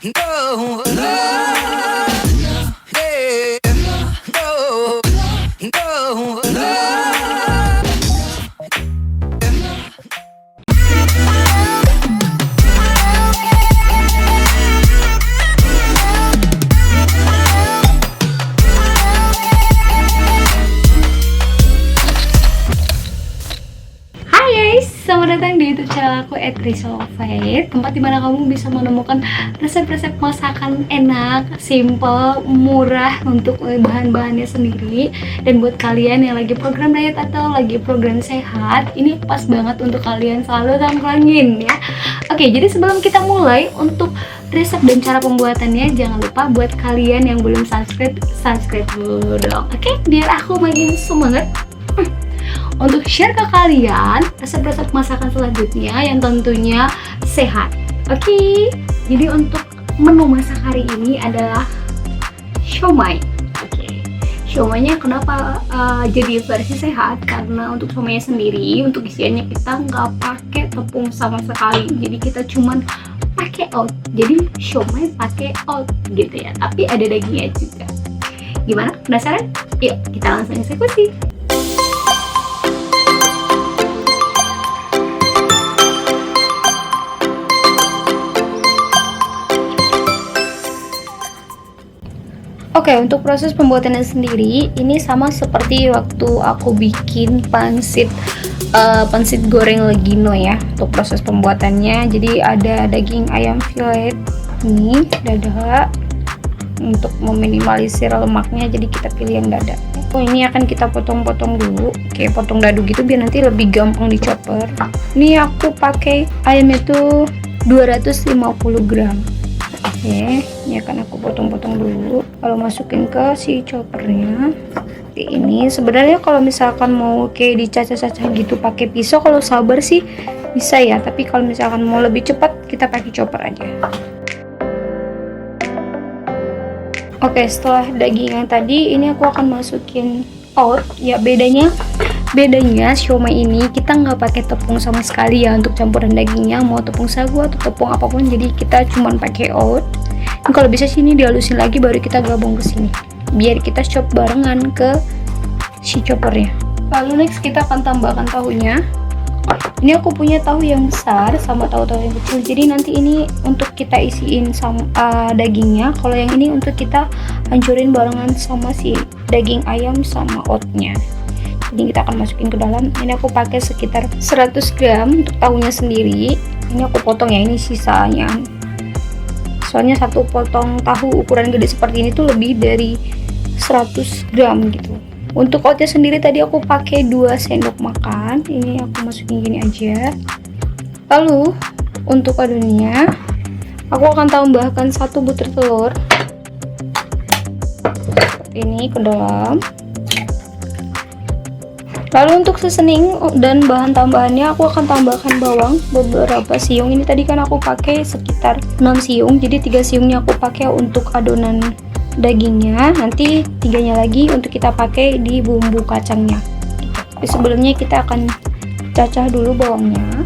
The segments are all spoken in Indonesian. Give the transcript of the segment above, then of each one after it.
No, yeah, no, no. Hai guys, selamat datang di YouTube channel aku @risolfait, tempat dimana kamu bisa menemukan resep-resep masakan enak, simple, murah untuk bahan-bahannya sendiri. Dan buat kalian yang lagi program diet atau lagi program sehat, ini pas banget untuk kalian selalu tamplangin ya. Oke, jadi sebelum kita mulai untuk resep dan cara pembuatannya, jangan lupa buat kalian yang belum subscribe dulu dong. Oke, biar aku makin semangat untuk share ke kalian resep-resep masakan selanjutnya yang tentunya sehat. Oke, jadi untuk menu masak hari ini adalah siomay. Oke, siomaynya kenapa jadi versi sehat? Karena untuk siomaynya sendiri, untuk isiannya kita nggak pakai tepung sama sekali. Jadi kita cuman pakai oat. Jadi siomay pakai oat gitu ya. Tapi ada dagingnya juga. Gimana? Penasaran? Yuk kita langsung eksekusi. Oke, untuk proses pembuatannya sendiri ini sama seperti waktu aku bikin pangsit goreng legino ya. Untuk proses pembuatannya, jadi ada daging ayam fillet ini, dada. Untuk meminimalisir lemaknya, jadi kita pilih yang dada. Oh, ini akan kita potong-potong dulu, kayak potong dadu gitu biar nanti lebih gampang dichopper. Ini aku pakai ayam itu 250 gram. Oke, ini akan aku potong-potong dulu. Kalau masukin ke si choppernya seperti ini. Sebenarnya kalau misalkan mau kayak dicacah-cacah gitu pakai pisau, kalau sabar sih bisa ya. Tapi kalau misalkan mau lebih cepat, kita pakai chopper aja. Oke, setelah daging yang tadi, ini aku akan masukin oat. Ya, bedanya siomay ini kita nggak pakai tepung sama sekali ya untuk campuran dagingnya, mau tepung sagu atau tepung apapun, jadi kita cuman pakai oat. Dan kalau bisa sini dihalusin lagi baru kita gabung ke sini biar kita chop barengan ke si choppernya. Lalu next kita akan tambahkan tahunya. Ini aku punya tahu yang besar sama tahu-tahu yang kecil, jadi nanti ini untuk kita isiin sama dagingnya. Kalau yang ini untuk kita hancurin barengan sama si daging ayam sama oatnya. Jadi kita akan masukin ke dalam. Ini aku pakai sekitar 100 gram untuk tahunya sendiri. Ini aku potong ya, ini sisanya. Soalnya satu potong tahu ukuran gede seperti ini tuh lebih dari 100 gram gitu. Untuk oatnya sendiri tadi aku pakai 2 sendok makan. Ini aku masukin gini aja. Lalu untuk adonannya, aku akan tambahkan 1 butir telur ini ke dalam. Lalu untuk seasoning dan bahan tambahannya, aku akan tambahkan bawang beberapa siung. Ini tadi kan aku pakai sekitar 6 siung, jadi 3 siungnya aku pakai untuk adonan dagingnya, nanti 3-nya lagi untuk kita pakai di bumbu kacangnya. Tapi sebelumnya kita akan cacah dulu bawangnya.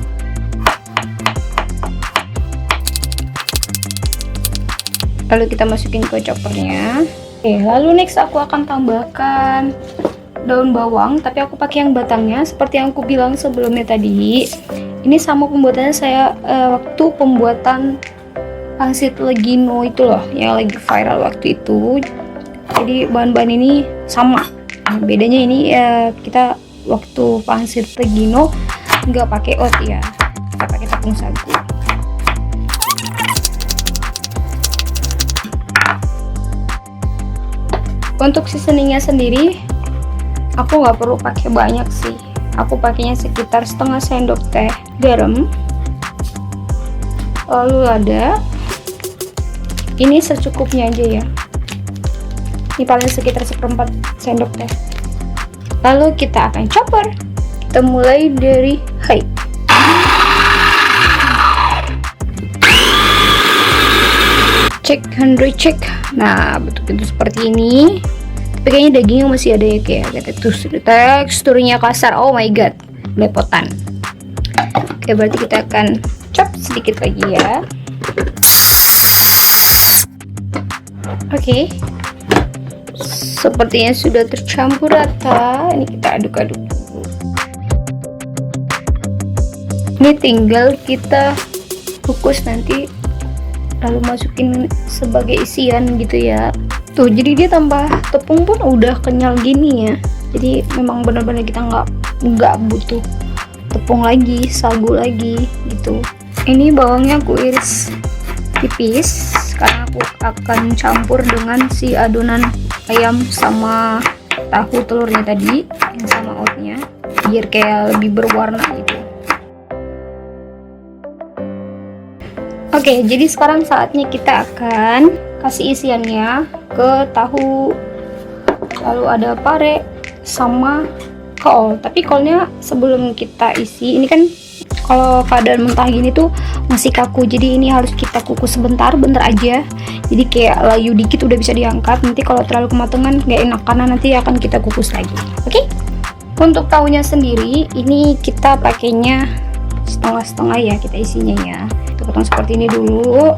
Lalu kita masukin ke choppernya. Oke, lalu next aku akan tambahkan daun bawang, tapi aku pakai yang batangnya seperti yang aku bilang sebelumnya tadi. Ini sama pembuatannya saya waktu pembuatan pangsit legino itu loh yang lagi viral waktu itu. Jadi bahan-bahan ini sama. Nah, bedanya ini kita waktu pangsit legino nggak pakai oat ya, kita pakai tepung sagu. Untuk seasoningnya sendiri, aku nggak perlu pakai banyak sih. Aku pakainya sekitar setengah sendok teh garam. Lalu lada. Ini secukupnya aja ya. Ini paling sekitar 1/4 sendok teh. Lalu kita akan chopper. Kita mulai dari high. Cek, handle check. Nah, betul-betul seperti ini. Tapi kayaknya dagingnya masih ada ya, kayak teksturnya kasar. Oh my god, belepotan. Oke, berarti kita akan chop sedikit lagi ya. Oke, sepertinya sudah tercampur rata. Ini kita aduk-aduk. Ini tinggal kita kukus nanti, lalu masukin sebagai isian gitu ya. Tuh, jadi dia tambah tepung pun udah kenyal gini ya. Jadi memang benar-benar kita nggak butuh tepung lagi, sagu lagi gitu. Ini bawangnya aku iris tipis karena aku akan campur dengan si adonan ayam sama tahu telurnya tadi yang sama oatnya, biar kayak lebih berwarna gitu. Oke, jadi sekarang saatnya kita akan kasih isiannya ke tahu, lalu ada pare sama kol. Tapi kolnya sebelum kita isi, ini kan kalau keadaan mentah gini tuh masih kaku, jadi ini harus kita kukus bentar aja, jadi kayak layu dikit udah bisa diangkat. Nanti kalau terlalu kematangan nggak enak karena nanti akan kita kukus lagi. Oke, untuk tahunya sendiri ini kita pakainya setengah-setengah ya, kita isinya ya. Kita potong seperti ini dulu.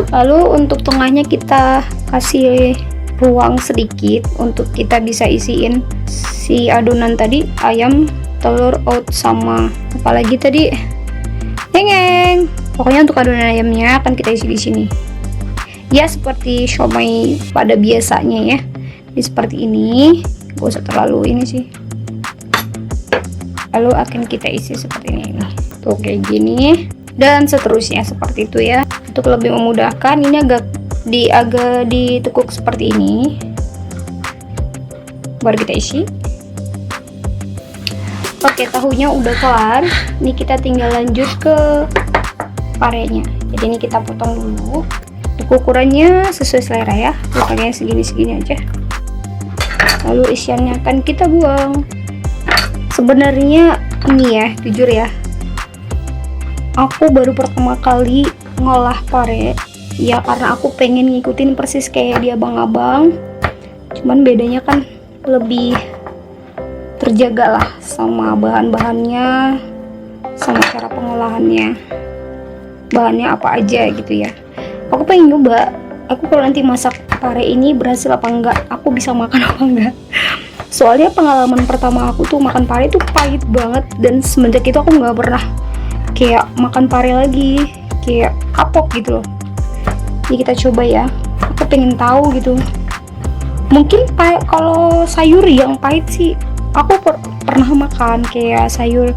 Lalu untuk tengahnya kita kasih ruang sedikit untuk kita bisa isiin si adonan tadi, ayam, telur, oat, sama apalagi tadi, ngeng. Pokoknya untuk adonan ayamnya akan kita isi di sini. Ya seperti siomay pada biasanya ya. Jadi seperti ini, gak usah terlalu ini sih. Lalu akan kita isi seperti ini. Tuh kayak gini dan seterusnya seperti itu ya. Untuk lebih memudahkan, ini agak ditekuk seperti ini, baru kita isi. Oke, tahunya udah kelar. Ini kita tinggal lanjut ke parenya. Jadi ini kita potong dulu. Untuk ukurannya sesuai selera ya, pakainya segini-segini aja. Lalu isiannya akan kita buang. Sebenarnya ini ya, jujur ya, aku baru pertama kali ngolah pare ya, karena aku pengen ngikutin persis kayak dia abang-abang, cuman bedanya kan lebih terjaga lah sama bahan-bahannya, sama cara pengolahannya, bahannya apa aja gitu ya. Aku pengen nyoba, aku kalau nanti masak pare ini berhasil apa enggak, aku bisa makan apa enggak. Soalnya pengalaman pertama aku tuh makan pare itu pahit banget, dan semenjak itu aku nggak pernah kayak makan pare lagi, kayak kapok gitu loh. Jadi kita coba ya, aku pengen tahu gitu. Mungkin kalau sayur yang pahit sih aku pernah makan, kayak sayur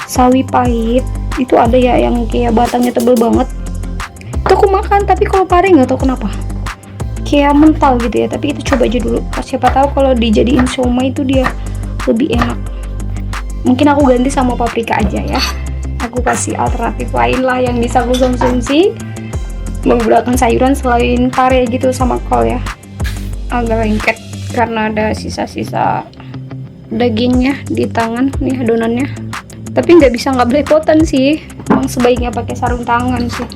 sawi pahit itu ada ya yang kayak batangnya tebel banget, itu aku makan. Tapi kalau pare nggak tahu kenapa kayak mental gitu ya. Tapi kita coba aja dulu, siapa tahu kalau dijadiin siomay itu dia lebih enak. Mungkin aku ganti sama paprika aja ya, aku kasih alternatif lain lah yang bisa aku konsumsi menggunakan sayuran selain pare gitu sama kol ya. Agak lengket karena ada sisa-sisa dagingnya di tangan nih adonannya, tapi nggak bisa nggak belepotan sih, emang sebaiknya pakai sarung tangan sih.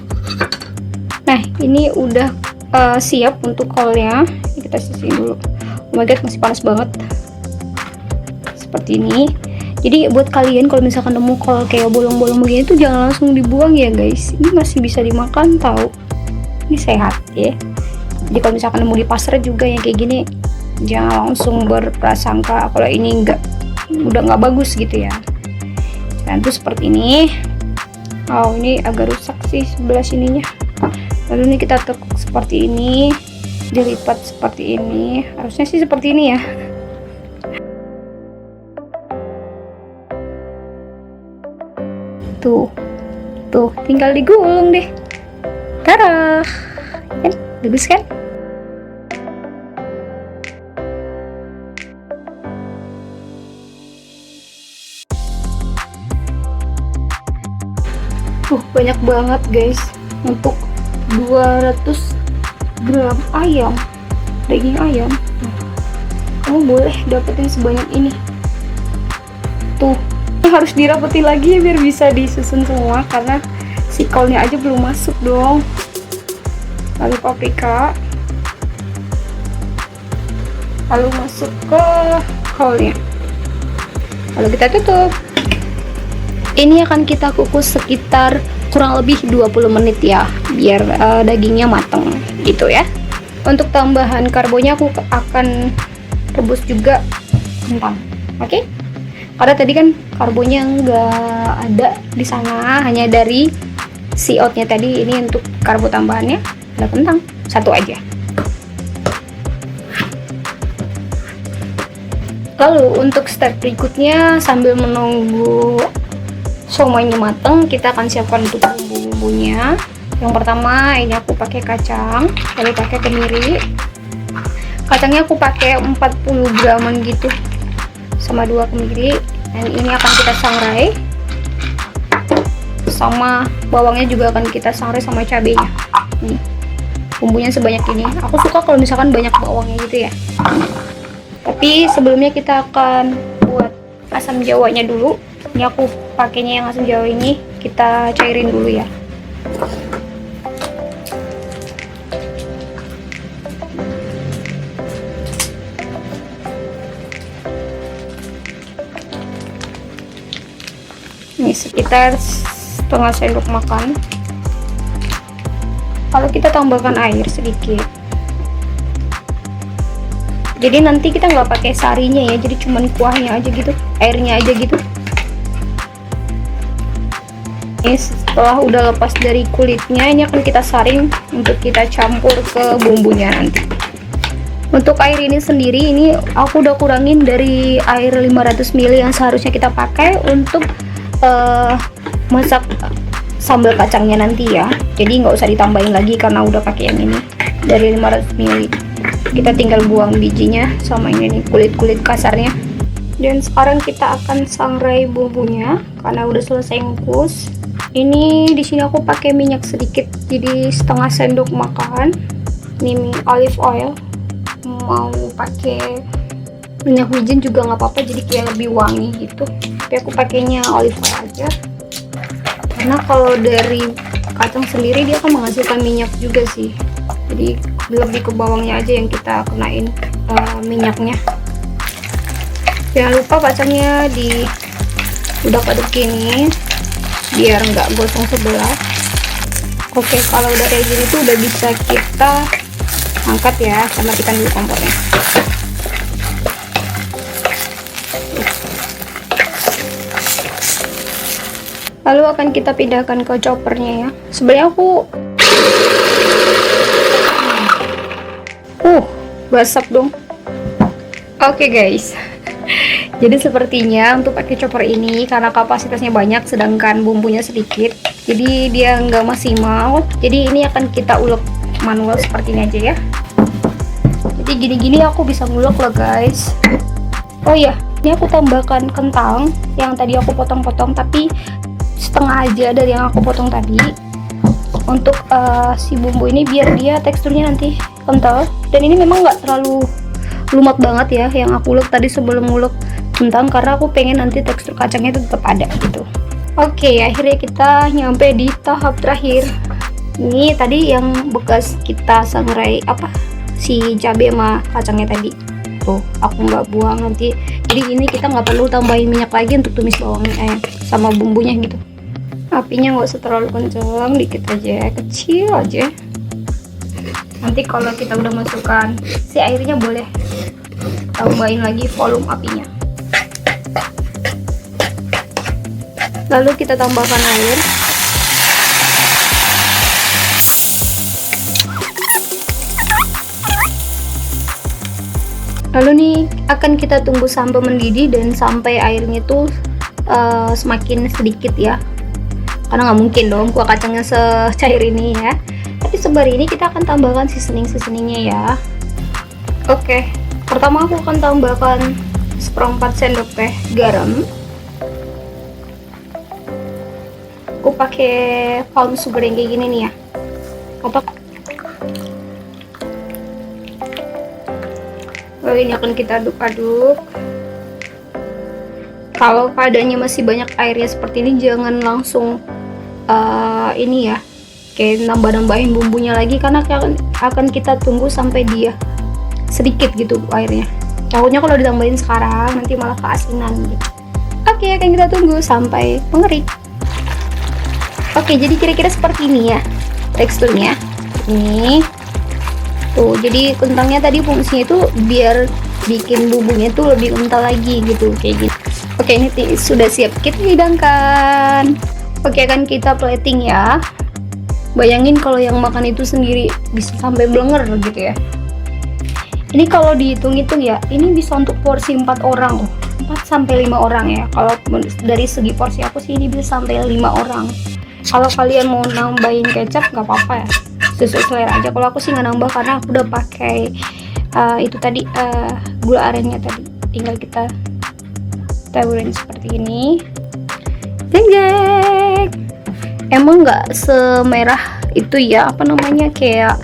Nah ini udah siap untuk kolnya, kita sisihin dulu. Oh my god, masih panas banget seperti ini. Jadi buat kalian kalau misalkan nemu kol kayak bolong-bolong begini tuh jangan langsung dibuang ya guys, ini masih bisa dimakan tahu, ini sehat ya. Jadi kalau misalkan nemu di pasar juga yang kayak gini, jangan langsung berprasangka kalau ini udah nggak bagus gitu ya. Dan tuh seperti ini. Oh ini agak rusak sih sebelah sininya. Lalu ini kita tekuk seperti ini, dilipat seperti ini, harusnya sih seperti ini ya. Tuh tinggal digulung deh. Tara, kan bagus kan? Banyak banget guys, untuk 200 gram ayam, daging ayam. Kamu boleh dapetin sebanyak ini. Tuh harus dirapeti lagi ya biar bisa disusun semua, karena si kolnya aja belum masuk dong. Lalu paprika, lalu masuk ke kolnya, lalu kita tutup. Ini akan kita kukus sekitar kurang lebih 20 menit ya, biar dagingnya mateng gitu ya. Untuk tambahan karbonya aku akan rebus juga kentang. Oke? Karena tadi kan karbonya nggak ada di sana, hanya dari si oatnya tadi. Ini untuk karbo tambahannya ada kentang satu aja. Lalu untuk step berikutnya, sambil menunggu siomaynya mateng, kita akan siapkan untuk bumbu-bumbunya. Yang pertama, ini aku pakai kacang, lalu pakai kemiri. Kacangnya aku pakai 40 graman gitu, sama 2 kemiri. Dan ini akan kita sangrai. Sama bawangnya juga akan kita sangrai sama cabenya. Nih, bumbunya sebanyak ini. Aku suka kalau misalkan banyak bawangnya gitu ya. Tapi sebelumnya kita akan buat asam jawanya dulu. Ini aku pakainya yang asam jawa ini, kita cairin dulu ya. Ini sekitar setengah sendok makan. Lalu kita tambahkan air sedikit. Jadi nanti kita nggak pakai sarinya ya, jadi cuman kuahnya aja gitu, airnya aja gitu. Ini setelah udah lepas dari kulitnya, ini akan kita saring untuk kita campur ke bumbunya nanti. Untuk air ini sendiri, ini aku udah kurangin dari air 500 ml yang seharusnya kita pakai untuk masak sambal kacangnya nanti ya. Jadi nggak usah ditambahin lagi karena udah pakai yang ini dari 500 ml. Kita tinggal buang bijinya sama ini nih, kulit-kulit kasarnya. Dan sekarang kita akan sangrai bumbunya karena udah selesai ngukus. Ini di sini aku pakai minyak sedikit, jadi setengah sendok makan. Ini olive oil. Mau pakai minyak wijen juga nggak apa-apa, jadi kayak lebih wangi gitu. Tapi aku pakainya olive oil aja. Karena kalau dari kacang sendiri dia akan menghasilkan minyak juga sih. Jadi lebih ke bawangnya aja yang kita kenain minyaknya. Jangan lupa kacangnya di udah gini biar nggak gosong sebelah. Oke, kalau udah kayak gini tuh udah bisa kita angkat ya, sama matikan dulu kompornya. Lalu akan kita pindahkan ke choppernya ya. Sebenarnya aku basap dong. Oke guys, jadi sepertinya untuk pakai chopper ini karena kapasitasnya banyak sedangkan bumbunya sedikit, jadi dia nggak maksimal. Jadi ini akan kita ulek manual seperti ini aja ya. Jadi gini-gini aku bisa ngulek loh guys. Oh iya, ini aku tambahkan kentang yang tadi aku potong-potong, tapi setengah aja dari yang aku potong tadi. Untuk si bumbu ini biar dia teksturnya nanti kental, dan ini memang nggak terlalu lumat banget ya yang aku ulek tadi sebelum ngulek kentang, karena aku pengen nanti tekstur kacangnya itu tetap ada gitu. Oke, akhirnya kita nyampe di tahap terakhir. Ini tadi yang bekas kita sangrai si cabai sama kacangnya tadi tuh aku nggak buang nanti, jadi ini kita nggak perlu tambahin minyak lagi untuk tumis bawangnya sama bumbunya gitu. Apinya nggak usah terlalu kencang, dikit aja, kecil aja. Nanti kalau kita udah masukkan si airnya, boleh tambahin lagi volume apinya. Lalu kita tambahkan air. Lalu nih akan kita tunggu sampai mendidih dan sampai airnya tuh semakin sedikit ya. Karena nggak mungkin dong kuah kacangnya secair ini ya. Tapi sembari ini kita akan tambahkan seasoningnya ya. Oke, pertama aku akan tambahkan 1/4 sendok teh garam. Aku pakai palm sugar yang kayak gini nih ya. Lalu ini akan kita aduk-aduk. Kalau keadaannya masih banyak airnya seperti ini, jangan langsung ini ya, kayak nambah-nambahin bumbunya lagi, karena akan kita tunggu sampai dia sedikit gitu airnya. Takutnya kalau ditambahin sekarang nanti malah keasinan gitu. Oke, akan kita tunggu sampai mengering. Oke, jadi kira-kira seperti ini ya teksturnya. Ini tuh, jadi kentangnya tadi fungsinya itu biar bikin bumbunya tuh lebih kental lagi gitu, kayak gitu. Oke, ini sudah siap kita hidangkan. Oke, akan kita plating ya. Bayangin kalau yang makan itu sendiri bisa sampai blenger gitu ya. Ini kalau dihitung-hitung ya, ini bisa untuk porsi 4 orang loh. 4 sampai 5 orang ya. Kalau dari segi porsi aku sih ini bisa sampai 5 orang. Kalau kalian mau nambahin kecap nggak apa-apa ya, sesuai selera aja. Kalau aku sih nggak nambah karena aku udah pakai itu tadi gula arennya tadi. Tinggal kita taburin seperti ini. Jeng jeng. Emang nggak semerah itu ya, apa namanya, kayak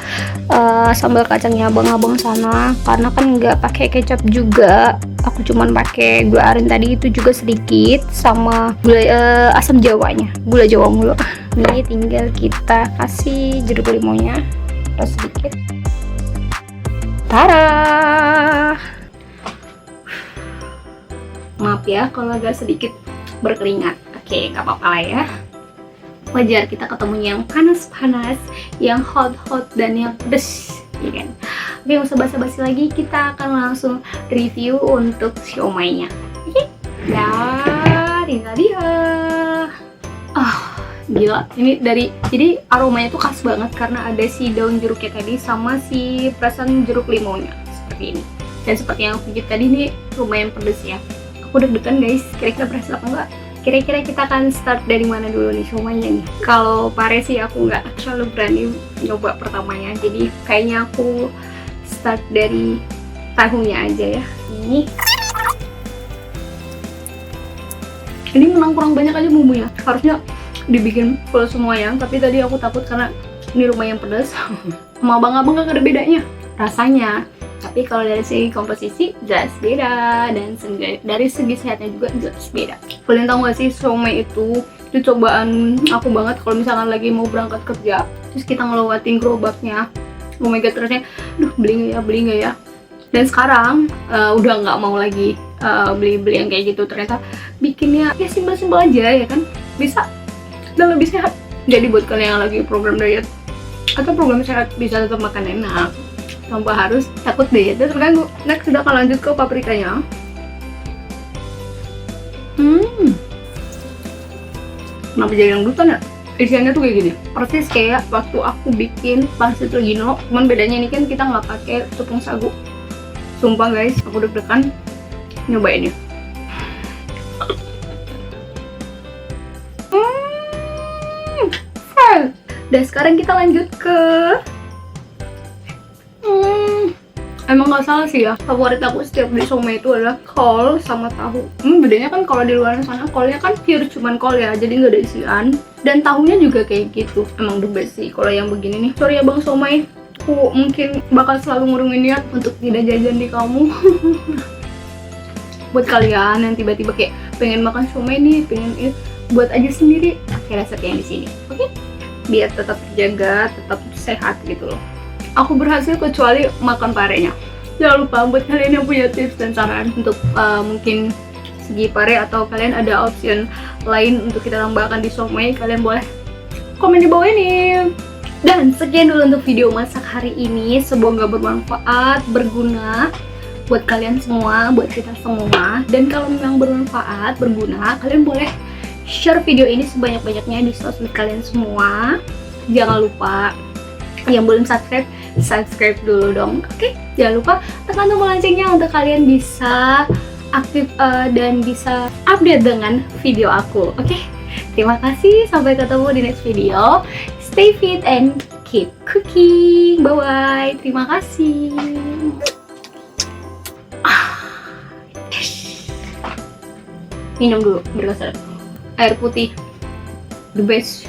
sambal kacangnya abang-abang sana, karena kan nggak pakai kecap juga. Aku cuman pakai gula aren tadi, itu juga sedikit, sama gula asam jawanya, gula jawa mulu. Ini tinggal kita kasih jeruk limonnya terus sedikit. Tara. Maaf ya kalau agak sedikit berkeringat. Oke, nggak apa-apa lah ya. Wajar kita ketemunya yang panas-panas, yang hot-hot, dan yang pedes, ya kan? Oke, nggak usah basa-basi lagi, kita akan langsung review untuk siomay-nya. Oke? Dan tinggal dia. Gila, ini jadi aromanya tuh khas banget karena ada si daun jeruknya tadi sama si perasan jeruk limonnya seperti ini. Dan seperti yang aku tadi, ini lumayan pedes ya. Aku deg-degan guys, kira-kira berasa apa enggak? Kira-kira kita akan start dari mana dulu nih siomaynya nih? Kalau pare sih aku nggak terlalu berani nyoba pertamanya, jadi kayaknya aku start dari tahunya aja ya. Ini menang kurang banyak aja bumbunya, harusnya dibikin full semuanya, tapi tadi aku takut karena ini lumayan pedas. Sama abang-abang gak ada bedanya rasanya, tapi kalau dari segi komposisi jelas beda, dan dari segi sehatnya juga jelas beda. Kalian tahu gak sih, siomay itu cobaan aku banget kalau misalkan lagi mau berangkat kerja terus kita ngelewatin gerobaknya. Oh my god, terusnya duh, beli nggak ya. Dan sekarang udah nggak mau lagi beli yang kayak gitu. Ternyata bikinnya ya simpel-simpel aja ya kan, bisa dan lebih sehat. Jadi buat kalian yang lagi program diet atau program sehat, bisa tetap makan enak tanpa harus takut dietnya terganggu. Next kita akan lanjut ke paprikanya. Kenapa jadi yang dutan ya? Isiannya tuh kayak gini, persis kayak waktu aku bikin pangsit regino, cuman bedanya ini kan kita nggak pakai tepung sagu. Sumpah guys, aku deg-degan nyobainnya. Dan sekarang kita lanjut ke emang nggak salah sih ya, favorit aku setiap beli siomay itu adalah kol sama tahu. Bedanya kan kalau di luar sana kolnya kan pure cuman kol ya, jadi nggak ada isian, dan tahunya juga kayak gitu. Emang the best sih kalau yang begini nih. Sorry ya bang siomay, aku mungkin bakal selalu ngurungin niat untuk tidak jajan di kamu. Buat kalian yang tiba-tiba kayak pengen makan siomay nih, pengen buat aja sendiri, pakai resep yang di sini, oke? Biar tetap terjaga, tetap sehat gitu loh. Aku berhasil kecuali makan parenya. Jangan lupa buat kalian yang punya tips dan saran untuk mungkin segi pare, atau kalian ada option lain untuk kita tambahkan di siomay, kalian boleh komen di bawah ini. Dan sekian dulu untuk video masak hari ini. Semoga bermanfaat, berguna buat kalian semua, buat kita semua. Dan kalau memang bermanfaat, berguna, kalian boleh share video ini sebanyak-banyaknya di sosmed kalian semua. Jangan lupa yang belum subscribe dulu dong. Oke, jangan lupa tekan tombol loncengnya untuk kalian bisa aktif dan bisa update dengan video aku. Oke, terima kasih, sampai ketemu di next video. Stay fit and keep cooking. Bye bye, terima kasih. Minum dulu biar gak sedap. Air putih the best.